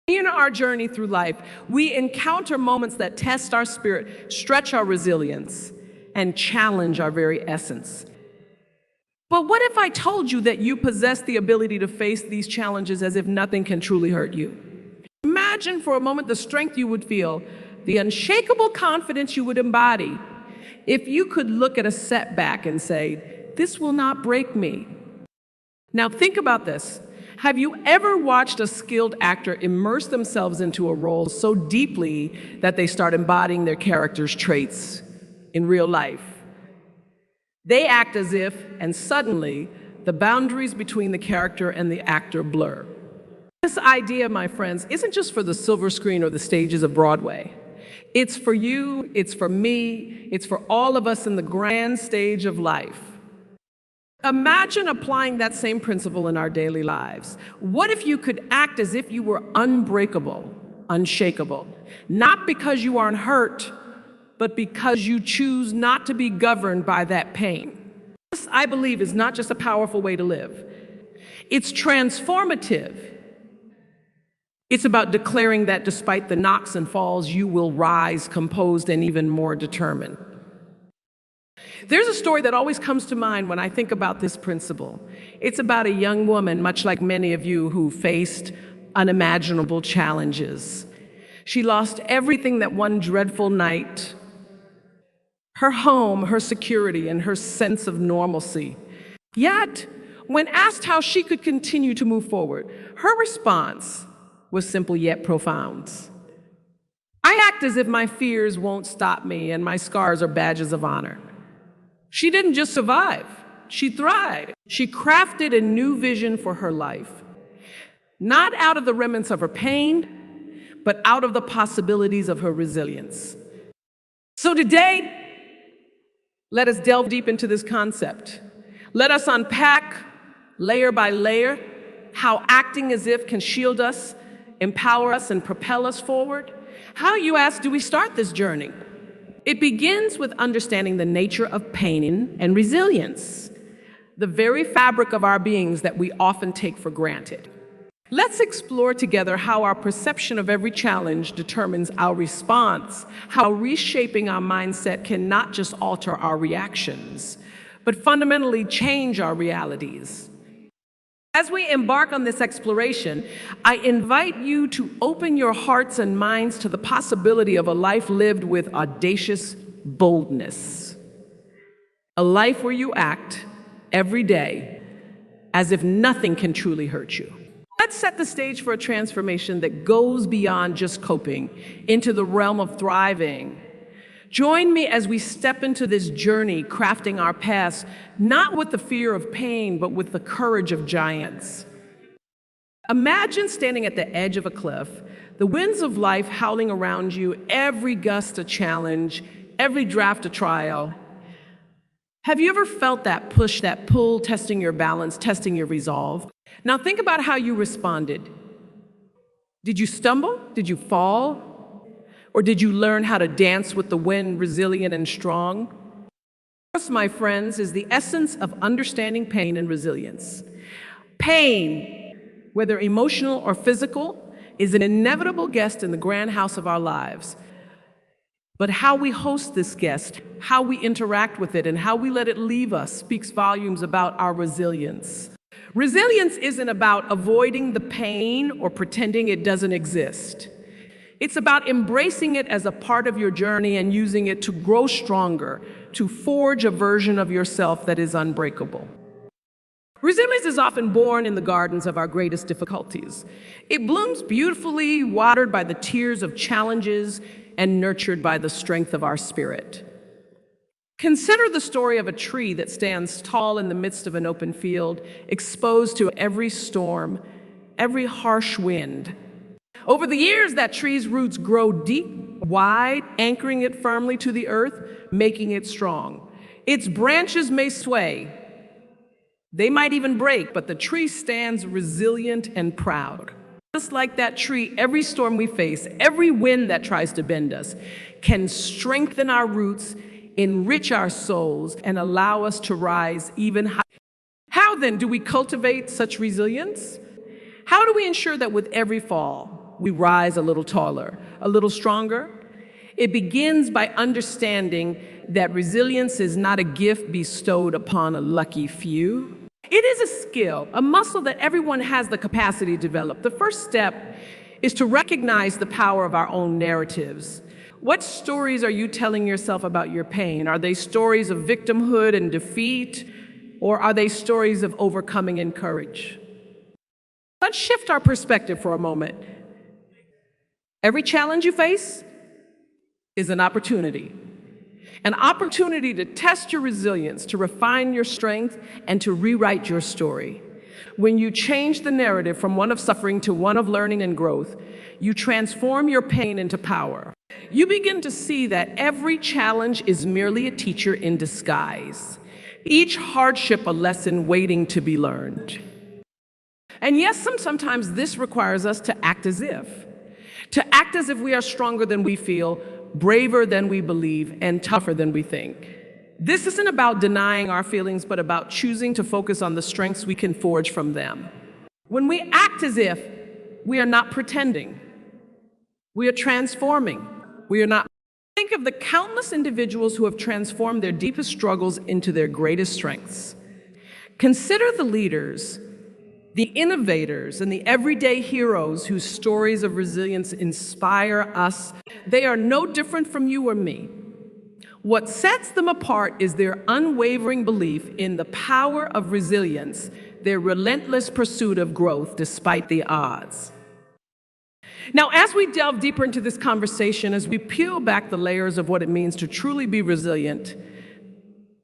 In our journey through life, we encounter moments that test our spirit, stretch our resilience, and challenge our very essence. But what if I told you that you possess the ability to face these challenges as if nothing can truly hurt you? Imagine for a moment the strength you would feel, the unshakable confidence you would embody, if you could look at a setback and say, "This will not break me." Now think about this. Have you ever watched a skilled actor immerse themselves into a role so deeply that they start embodying their character's traits in real life? They act as if, and suddenly, the boundaries between the character and the actor blur. This idea, my friends, isn't just for the silver screen or the stages of Broadway. It's for you, it's for me, it's for all of us in the grand stage of life. Imagine applying that same principle in our daily lives. What if you could act as if you were unbreakable, unshakable, not because you aren't hurt, but because you choose not to be governed by that pain? This, I believe, is not just a powerful way to live. It's transformative. It's about declaring that despite the knocks and falls, you will rise composed and even more determined. There's a story that always comes to mind when I think about this principle. It's about a young woman, much like many of you, who faced unimaginable challenges. She lost everything that one dreadful night: her home, her security, and her sense of normalcy. Yet, when asked how she could continue to move forward, her response was simple yet profound. "I act as if my fears won't stop me and my scars are badges of honor." She didn't just survive, she thrived. She crafted a new vision for her life, not out of the remnants of her pain, but out of the possibilities of her resilience. So today, let us delve deep into this concept. Let us unpack, layer by layer, how acting as if can shield us, empower us, and propel us forward. How, you ask, do we start this journey? It begins with understanding the nature of pain and resilience, the very fabric of our beings that we often take for granted. Let's explore together how our perception of every challenge determines our response, how reshaping our mindset can not just alter our reactions, but fundamentally change our realities. As we embark on this exploration, I invite you to open your hearts and minds to the possibility of a life lived with audacious boldness. A life where you act every day as if nothing can truly hurt you. Let's set the stage for a transformation that goes beyond just coping into the realm of thriving. Join me as we step into this journey, crafting our paths, not with the fear of pain, but with the courage of giants. Imagine standing at the edge of a cliff, the winds of life howling around you, every gust a challenge, every draft a trial. Have you ever felt that push, that pull, testing your balance, testing your resolve? Now think about how you responded. Did you stumble? Did you fall? Or did you learn how to dance with the wind, resilient and strong? This, my friends, is the essence of understanding pain and resilience. Pain, whether emotional or physical, is an inevitable guest in the grand house of our lives. But how we host this guest, how we interact with it, and how we let it leave us speaks volumes about our resilience. Resilience isn't about avoiding the pain or pretending it doesn't exist. It's about embracing it as a part of your journey and using it to grow stronger, to forge a version of yourself that is unbreakable. Resilience is often born in the gardens of our greatest difficulties. It blooms beautifully, watered by the tears of challenges and nurtured by the strength of our spirit. Consider the story of a tree that stands tall in the midst of an open field, exposed to every storm, every harsh wind. Over the years, that tree's roots grow deep, wide, anchoring it firmly to the earth, making it strong. Its branches may sway, they might even break, but the tree stands resilient and proud. Just like that tree, every storm we face, every wind that tries to bend us, can strengthen our roots, enrich our souls, and allow us to rise even higher. How then do we cultivate such resilience? How do we ensure that with every fall, we rise a little taller, a little stronger. It begins by understanding that resilience is not a gift bestowed upon a lucky few. It is a skill, a muscle that everyone has the capacity to develop. The first step is to recognize the power of our own narratives. What stories are you telling yourself about your pain? Are they stories of victimhood and defeat, or are they stories of overcoming and courage? Let's shift our perspective for a moment. Every challenge you face is an opportunity to test your resilience, to refine your strength, and to rewrite your story. When you change the narrative from one of suffering to one of learning and growth, you transform your pain into power. You begin to see that every challenge is merely a teacher in disguise, each hardship a lesson waiting to be learned. And yes, sometimes this requires us to act as if we are stronger than we feel, braver than we believe, and tougher than we think. This isn't about denying our feelings, but about choosing to focus on the strengths we can forge from them. When we act as if, we are not pretending. We are transforming. We are not. Think of the countless individuals who have transformed their deepest struggles into their greatest strengths. Consider the leaders, the innovators, and the everyday heroes whose stories of resilience inspire us. They are no different from you or me. What sets them apart is their unwavering belief in the power of resilience, their relentless pursuit of growth despite the odds. Now, as we delve deeper into this conversation, as we peel back the layers of what it means to truly be resilient,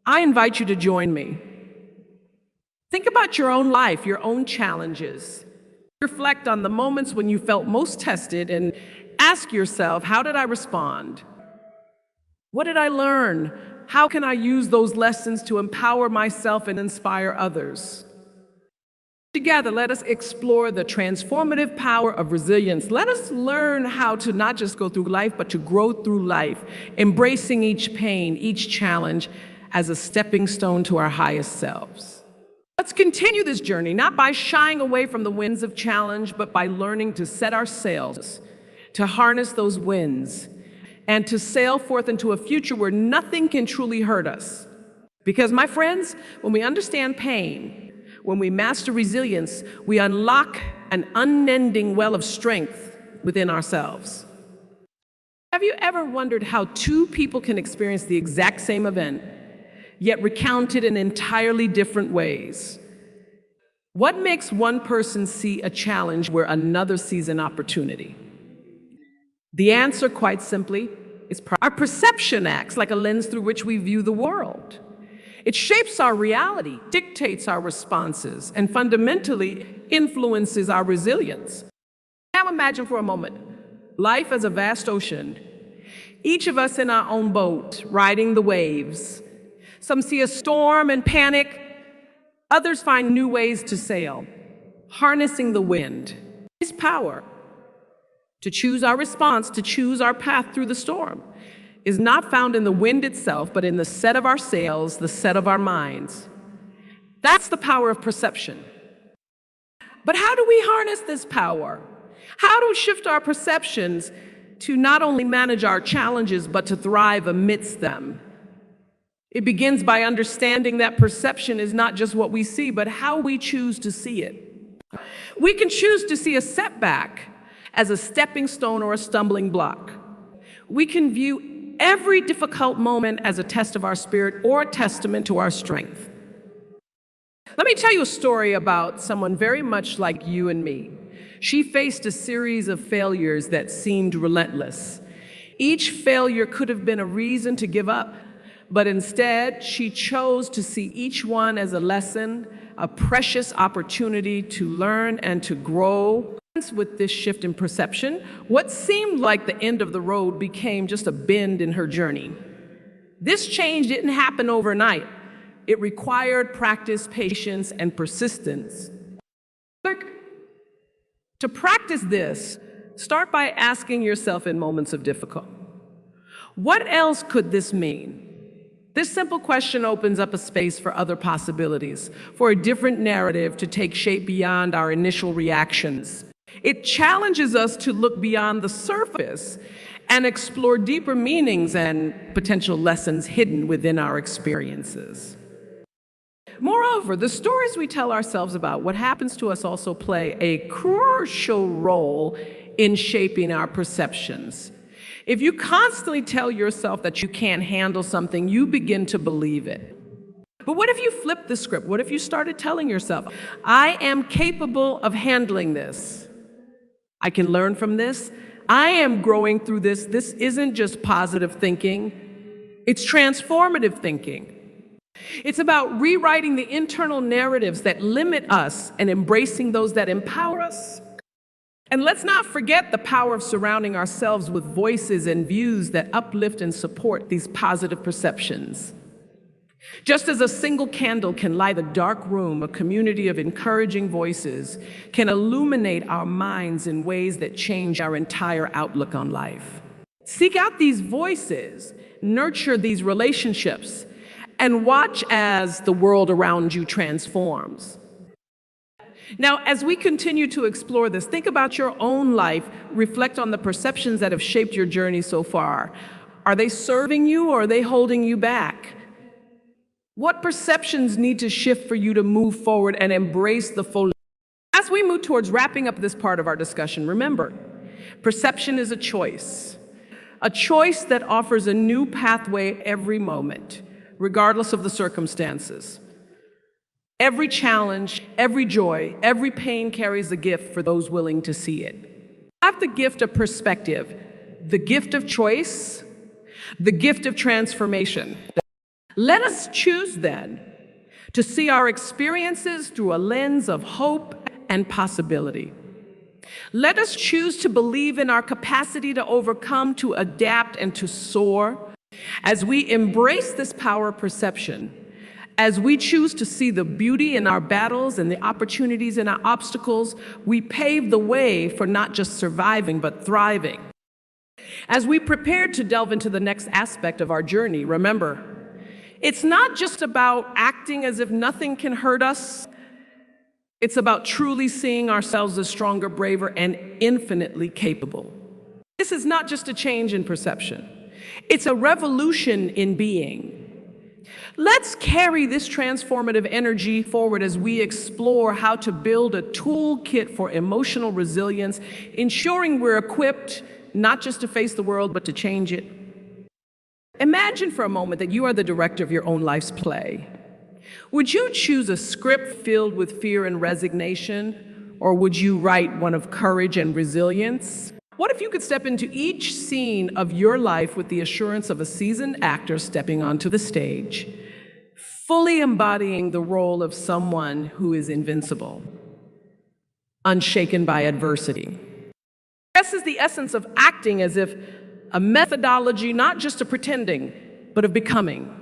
I invite you to join me. Think about your own life, your own challenges. Reflect on the moments when you felt most tested and ask yourself, how did I respond? What did I learn? How can I use those lessons to empower myself and inspire others? Together, let us explore the transformative power of resilience. Let us learn how to not just go through life, but to grow through life, embracing each pain, each challenge as a stepping stone to our highest selves. Let's continue this journey, not by shying away from the winds of challenge, but by learning to set our sails, to harness those winds, and to sail forth into a future where nothing can truly hurt us. Because, my friends, when we understand pain, when we master resilience, we unlock an unending well of strength within ourselves. Have you ever wondered how two people can experience the exact same event, yet recount it in entirely different ways? What makes one person see a challenge where another sees an opportunity? The answer, quite simply, is our perception acts like a lens through which we view the world. It shapes our reality, dictates our responses, and fundamentally influences our resilience. Now imagine for a moment, life as a vast ocean, each of us in our own boat, riding the waves. Some see a storm and panic, others find new ways to sail, harnessing the wind. His power to choose our response, to choose our path through the storm, is not found in the wind itself, but in the set of our sails, the set of our minds. That's the power of perception. But how do we harness this power? How do we shift our perceptions to not only manage our challenges, but to thrive amidst them? It begins by understanding that perception is not just what we see, but how we choose to see it. We can choose to see a setback as a stepping stone or a stumbling block. We can view every difficult moment as a test of our spirit or a testament to our strength. Let me tell you a story about someone very much like you and me. She faced a series of failures that seemed relentless. Each failure could have been a reason to give up, but instead she chose to see each one as a lesson, a precious opportunity to learn and to grow. With this shift in perception, what seemed like the end of the road became just a bend in her journey. This change didn't happen overnight. It required practice, patience, and persistence. To practice this, start by asking yourself in moments of difficulty, what else could this mean? This simple question opens up a space for other possibilities, for a different narrative to take shape beyond our initial reactions. It challenges us to look beyond the surface and explore deeper meanings and potential lessons hidden within our experiences. Moreover, the stories we tell ourselves about what happens to us also play a crucial role in shaping our perceptions. If you constantly tell yourself that you can't handle something, you begin to believe it. But what if you flip the script? What if you started telling yourself, I am capable of handling this. I can learn from this. I am growing through this. This isn't just positive thinking. It's transformative thinking. It's about rewriting the internal narratives that limit us and embracing those that empower us. And let's not forget the power of surrounding ourselves with voices and views that uplift and support these positive perceptions. Just as a single candle can light a dark room, a community of encouraging voices can illuminate our minds in ways that change our entire outlook on life. Seek out these voices, nurture these relationships, and watch as the world around you transforms. Now, as we continue to explore this, think about your own life, reflect on the perceptions that have shaped your journey so far. Are they serving you or are they holding you back? What perceptions need to shift for you to move forward and embrace the full? As we move towards wrapping up this part of our discussion, remember, perception is a choice that offers a new pathway every moment, regardless of the circumstances. Every challenge, every joy, every pain carries a gift for those willing to see it. I have the gift of perspective, the gift of choice, the gift of transformation. Let us choose then to see our experiences through a lens of hope and possibility. Let us choose to believe in our capacity to overcome, to adapt, and to soar. As we embrace this power of perception, as we choose to see the beauty in our battles and the opportunities in our obstacles, we pave the way for not just surviving, but thriving. As we prepare to delve into the next aspect of our journey, remember, it's not just about acting as if nothing can hurt us. It's about truly seeing ourselves as stronger, braver, and infinitely capable. This is not just a change in perception. It's a revolution in being. Let's carry this transformative energy forward as we explore how to build a toolkit for emotional resilience, ensuring we're equipped not just to face the world, but to change it. Imagine for a moment that you are the director of your own life's play. Would you choose a script filled with fear and resignation, or would you write one of courage and resilience? What if you could step into each scene of your life with the assurance of a seasoned actor stepping onto the stage, fully embodying the role of someone who is invincible, unshaken by adversity? This is the essence of acting as if a methodology not just of pretending, but of becoming.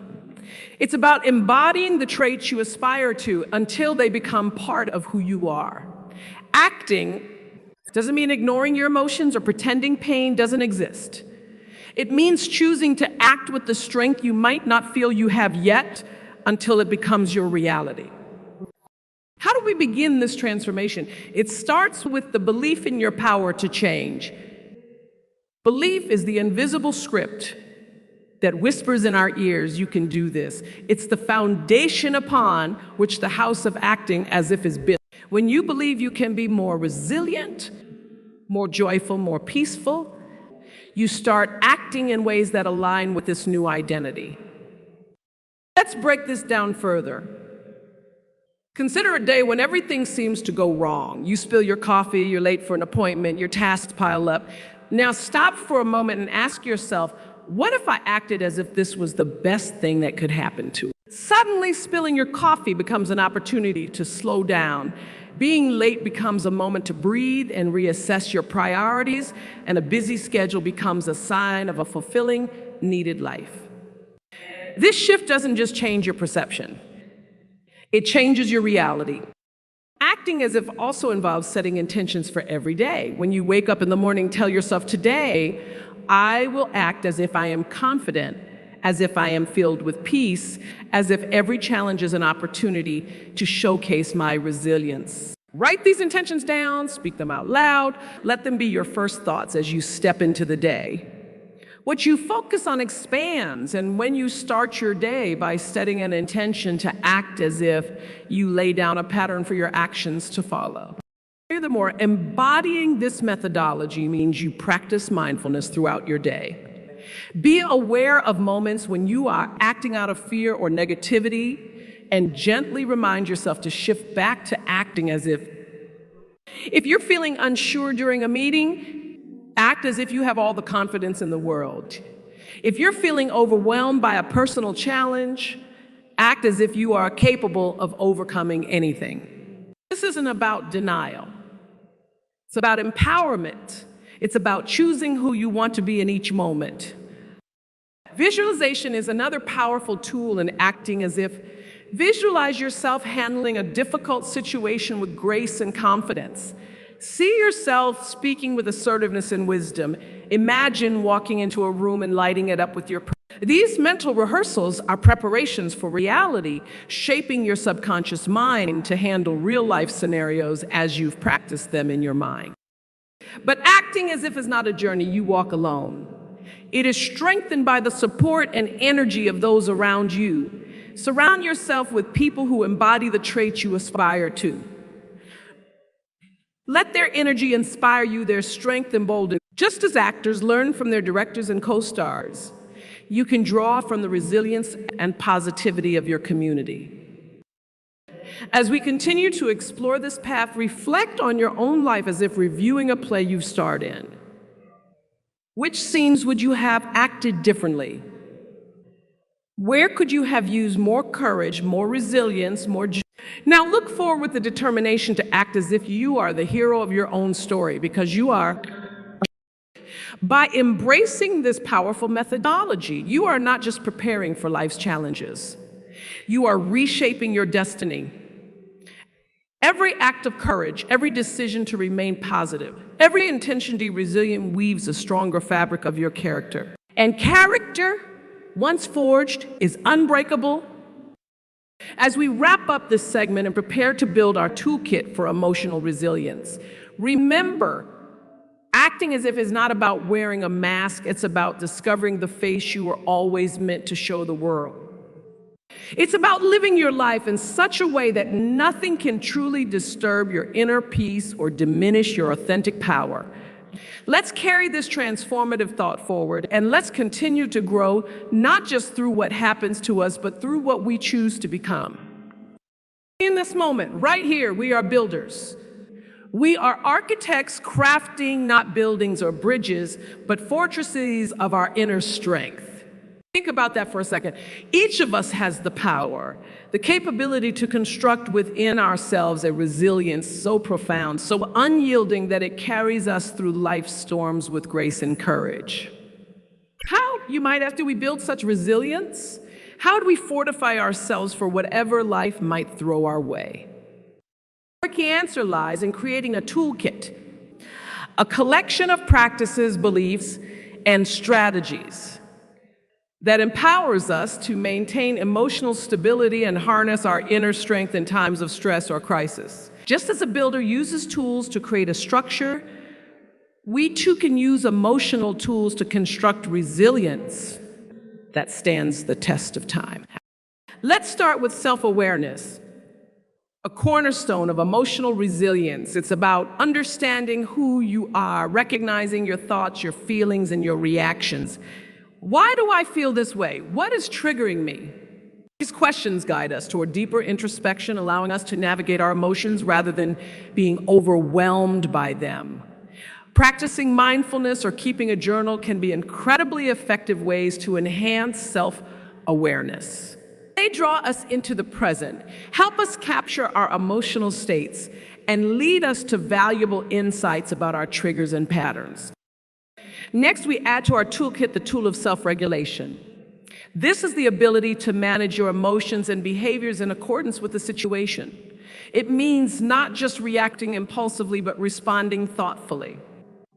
It's about embodying the traits you aspire to until they become part of who you are. Acting doesn't mean ignoring your emotions or pretending pain doesn't exist. It means choosing to act with the strength you might not feel you have yet until it becomes your reality. How do we begin this transformation? It starts with the belief in your power to change. Belief is the invisible script that whispers in our ears, you can do this. It's the foundation upon which the house of acting as if is built. When you believe you can be more resilient, more joyful, more peaceful, you start acting in ways that align with this new identity. Let's break this down further. Consider a day when everything seems to go wrong. You spill your coffee, you're late for an appointment, your tasks pile up. Now stop for a moment and ask yourself, what if I acted as if this was the best thing that could happen to me? Suddenly, spilling your coffee becomes an opportunity to slow down. Being late becomes a moment to breathe and reassess your priorities, and a busy schedule becomes a sign of a fulfilling, needed life. This shift doesn't just change your perception. It changes your reality. Acting as if also involves setting intentions for every day. When you wake up in the morning, tell yourself, today, I will act as if I am confident, as if I am filled with peace, as if every challenge is an opportunity to showcase my resilience. Write these intentions down, speak them out loud, let them be your first thoughts as you step into the day. What you focus on expands, and when you start your day by setting an intention to act as if you lay down a pattern for your actions to follow. Furthermore, embodying this methodology means you practice mindfulness throughout your day. Be aware of moments when you are acting out of fear or negativity, and gently remind yourself to shift back to acting as if you're feeling unsure during a meeting, act as if you have all the confidence in the world. If you're feeling overwhelmed by a personal challenge, act as if you are capable of overcoming anything. This isn't about denial. It's about empowerment. It's about choosing who you want to be in each moment. Visualization is another powerful tool in acting as if. Visualize yourself handling a difficult situation with grace and confidence. See yourself speaking with assertiveness and wisdom. Imagine walking into a room and lighting it up with your. These mental rehearsals are preparations for reality, shaping your subconscious mind to handle real-life scenarios as you've practiced them in your mind. But acting as if it's not a journey you walk alone. It is strengthened by the support and energy of those around you. Surround yourself with people who embody the traits you aspire to. Let their energy inspire you, their strength embolden. Just as actors learn from their directors and co-stars, you can draw from the resilience and positivity of your community. As we continue to explore this path, reflect on your own life as if reviewing a play you've starred in. Which scenes would you have acted differently? Where could you have used more courage, more resilience, more joy? Now look forward with the determination to act as if you are the hero of your own story, because you are. By embracing this powerful methodology, you are not just preparing for life's challenges. You are reshaping your destiny. Every act of courage, every decision to remain positive, every intention to be resilient weaves a stronger fabric of your character. And character, once forged, is unbreakable. As we wrap up this segment and prepare to build our toolkit for emotional resilience, remember, acting as if it's not about wearing a mask, it's about discovering the face you were always meant to show the world. It's about living your life in such a way that nothing can truly disturb your inner peace or diminish your authentic power. Let's carry this transformative thought forward, and let's continue to grow, not just through what happens to us, but through what we choose to become. In this moment, right here, we are builders. We are architects crafting not buildings or bridges, but fortresses of our inner strength. Think about that for a second. Each of us has the power, the capability to construct within ourselves a resilience so profound, so unyielding that it carries us through life's storms with grace and courage. How, you might ask, do we build such resilience? How do we fortify ourselves for whatever life might throw our way? The key answer lies in creating a toolkit, a collection of practices, beliefs, and strategies that empowers us to maintain emotional stability and harness our inner strength in times of stress or crisis. Just as a builder uses tools to create a structure, we too can use emotional tools to construct resilience that stands the test of time. Let's start with self-awareness, a cornerstone of emotional resilience. It's about understanding who you are, recognizing your thoughts, your feelings, and your reactions. Why do I feel this way? What is triggering me? These questions guide us toward deeper introspection, allowing us to navigate our emotions rather than being overwhelmed by them. Practicing mindfulness or keeping a journal can be incredibly effective ways to enhance self-awareness. They draw us into the present, help us capture our emotional states, and lead us to valuable insights about our triggers and patterns. Next, we add to our toolkit the tool of self-regulation. This is the ability to manage your emotions and behaviors in accordance with the situation. It means not just reacting impulsively, but responding thoughtfully.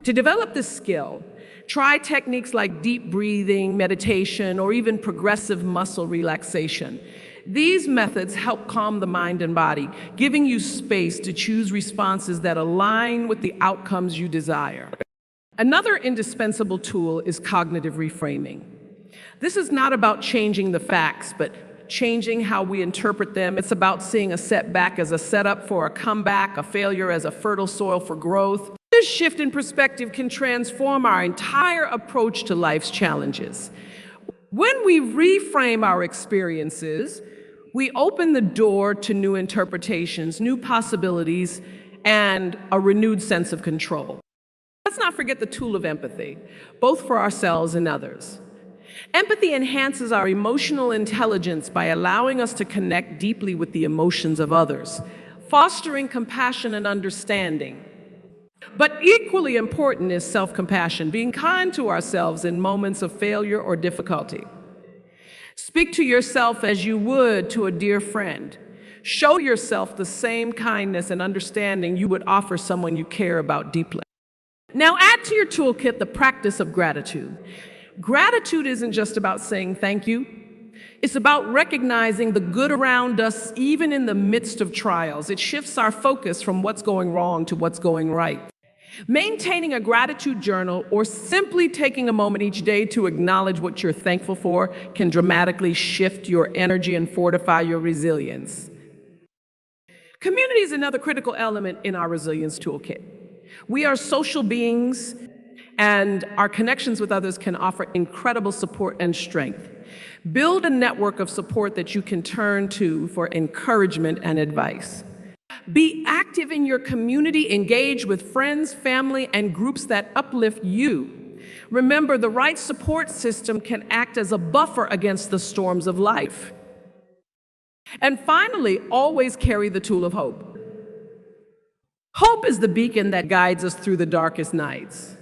To develop this skill, try techniques like deep breathing, meditation, or even progressive muscle relaxation. These methods help calm the mind and body, giving you space to choose responses that align with the outcomes you desire. Another indispensable tool is cognitive reframing. This is not about changing the facts, but changing how we interpret them. It's about seeing a setback as a setup for a comeback, a failure as a fertile soil for growth. This shift in perspective can transform our entire approach to life's challenges. When we reframe our experiences, we open the door to new interpretations, new possibilities, and a renewed sense of control. Let's not forget the tool of empathy, both for ourselves and others. Empathy enhances our emotional intelligence by allowing us to connect deeply with the emotions of others, fostering compassion and understanding. But equally important is self-compassion, being kind to ourselves in moments of failure or difficulty. Speak to yourself as you would to a dear friend. Show yourself the same kindness and understanding you would offer someone you care about deeply. Now add to your toolkit the practice of gratitude. Gratitude isn't just about saying thank you. It's about recognizing the good around us even in the midst of trials. It shifts our focus from what's going wrong to what's going right. Maintaining a gratitude journal or simply taking a moment each day to acknowledge what you're thankful for can dramatically shift your energy and fortify your resilience. Community is another critical element in our resilience toolkit. We are social beings, and our connections with others can offer incredible support and strength. Build a network of support that you can turn to for encouragement and advice. Be active in your community, engage with friends, family, and groups that uplift you. Remember, the right support system can act as a buffer against the storms of life. And finally, always carry the tool of hope. Hope is the beacon that guides us through the darkest nights.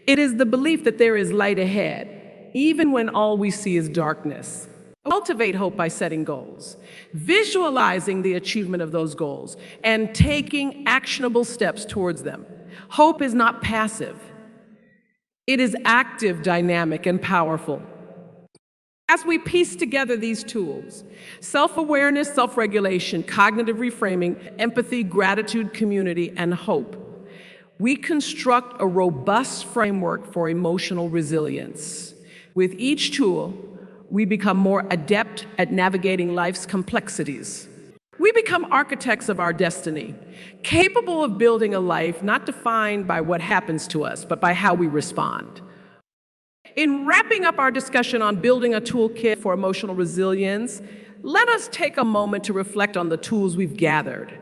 It is the belief that there is light ahead, even when all we see is darkness. Cultivate hope by setting goals, visualizing the achievement of those goals, and taking actionable steps towards them. Hope is not passive. It is active, dynamic, and powerful. As we piece together these tools, self-awareness, self-regulation, cognitive reframing, empathy, gratitude, community, and hope, we construct a robust framework for emotional resilience. With each tool, we become more adept at navigating life's complexities. We become architects of our destiny, capable of building a life not defined by what happens to us, but by how we respond. In wrapping up our discussion on building a toolkit for emotional resilience, let us take a moment to reflect on the tools we've gathered.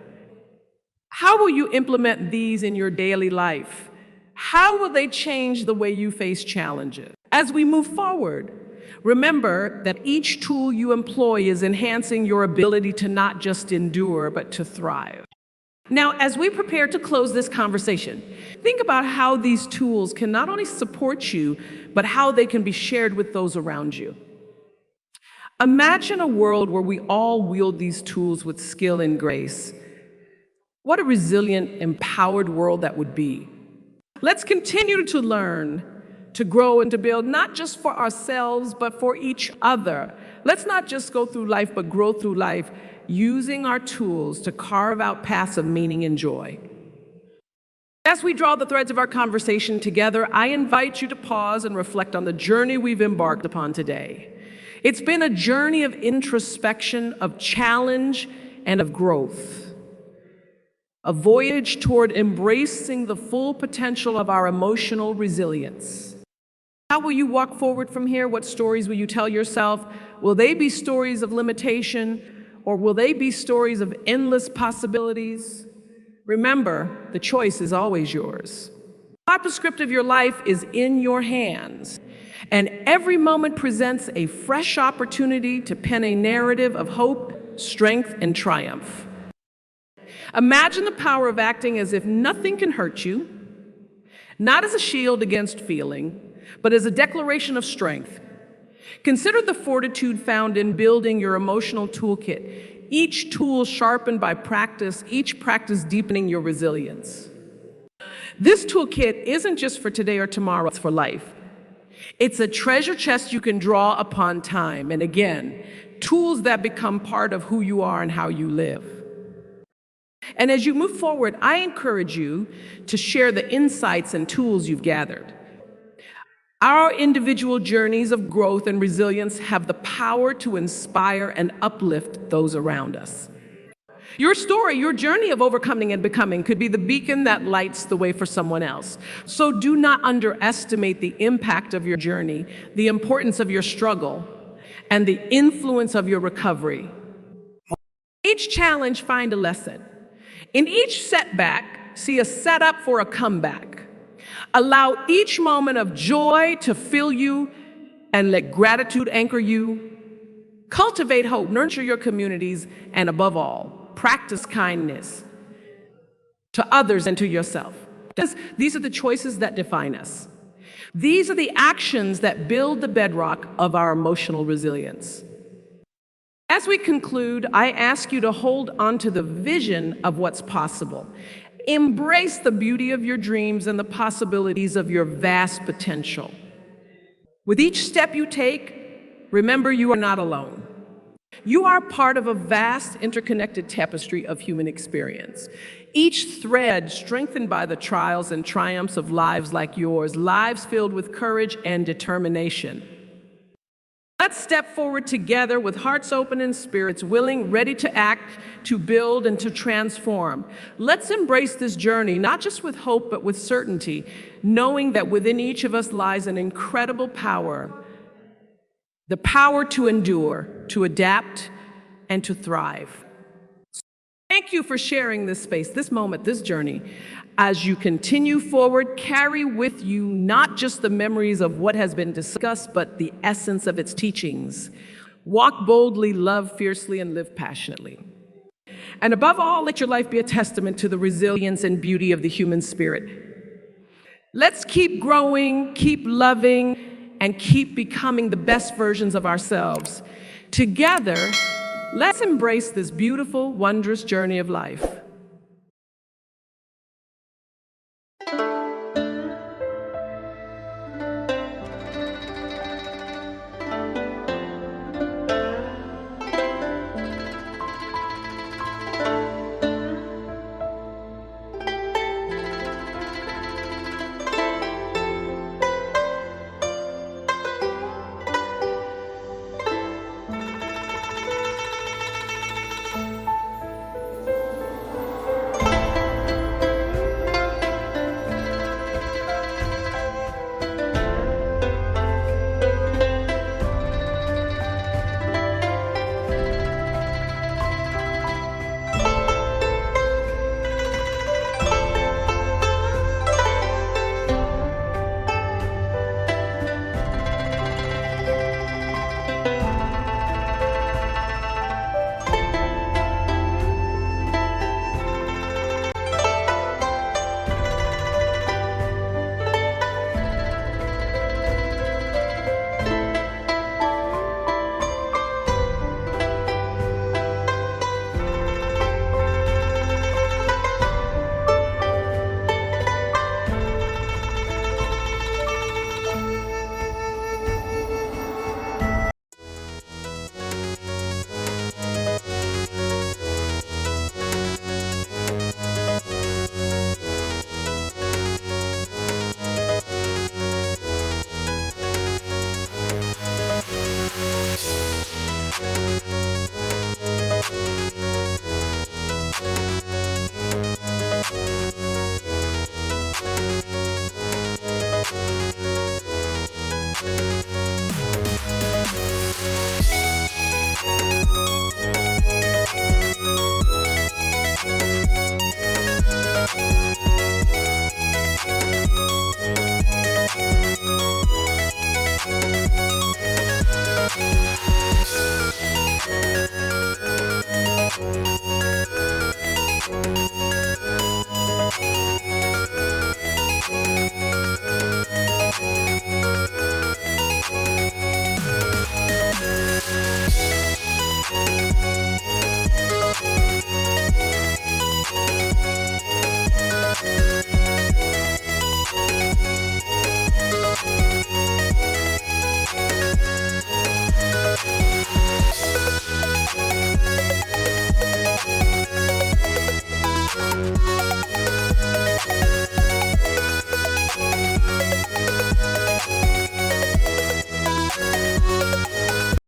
How will you implement these in your daily life? How will they change the way you face challenges? As we move forward, remember that each tool you employ is enhancing your ability to not just endure, but to thrive. Now, as we prepare to close this conversation, think about how these tools can not only support you, but how they can be shared with those around you. Imagine a world where we all wield these tools with skill and grace. What a resilient, empowered world that would be. Let's continue to learn, to grow, and to build, not just for ourselves, but for each other. Let's not just go through life, but grow through life, using our tools to carve out paths of meaning and joy. As we draw the threads of our conversation together, I invite you to pause and reflect on the journey we've embarked upon today. It's been a journey of introspection, of challenge, and of growth. A voyage toward embracing the full potential of our emotional resilience. How will you walk forward from here? What stories will you tell yourself? Will they be stories of limitation, or will they be stories of endless possibilities? Remember, the choice is always yours. The top script of your life is in your hands, and every moment presents a fresh opportunity to pen a narrative of hope, strength, and triumph. Imagine the power of acting as if nothing can hurt you, not as a shield against feeling, but as a declaration of strength. Consider the fortitude found in building your emotional toolkit, each tool sharpened by practice, each practice deepening your resilience. This toolkit isn't just for today or tomorrow, it's for life. It's a treasure chest you can draw upon time and again tools that become part of who you are and how you live. And as you move forward, I encourage you to share the insights and tools you've gathered. Our individual journeys of growth and resilience have the power to inspire and uplift those around us. Your story, your journey of overcoming and becoming could be the beacon that lights the way for someone else. So do not underestimate the impact of your journey, the importance of your struggle, and the influence of your recovery. Each challenge, find a lesson. In each setback, see a setup for a comeback. Allow each moment of joy to fill you and let gratitude anchor you. Cultivate hope, nurture your communities, and above all, practice kindness to others and to yourself. These are the choices that define us. These are the actions that build the bedrock of our emotional resilience. As we conclude, I ask you to hold on to the vision of what's possible. Embrace the beauty of your dreams and the possibilities of your vast potential. With each step you take, remember you are not alone. You are part of a vast interconnected tapestry of human experience. Each thread strengthened by the trials and triumphs of lives like yours, lives filled with courage and determination. Let's step forward together with hearts open and spirits willing, ready to act, to build, and to transform. Let's embrace this journey, not just with hope, but with certainty, knowing that within each of us lies an incredible power, the power to endure, to adapt, and to thrive. Thank you for sharing this space, this moment, this journey. As you continue forward, carry with you not just the memories of what has been discussed, but the essence of its teachings. Walk boldly, love fiercely, and live passionately. And above all, let your life be a testament to the resilience and beauty of the human spirit. Let's keep growing, keep loving, and keep becoming the best versions of ourselves. Together, let's embrace this beautiful, wondrous journey of life.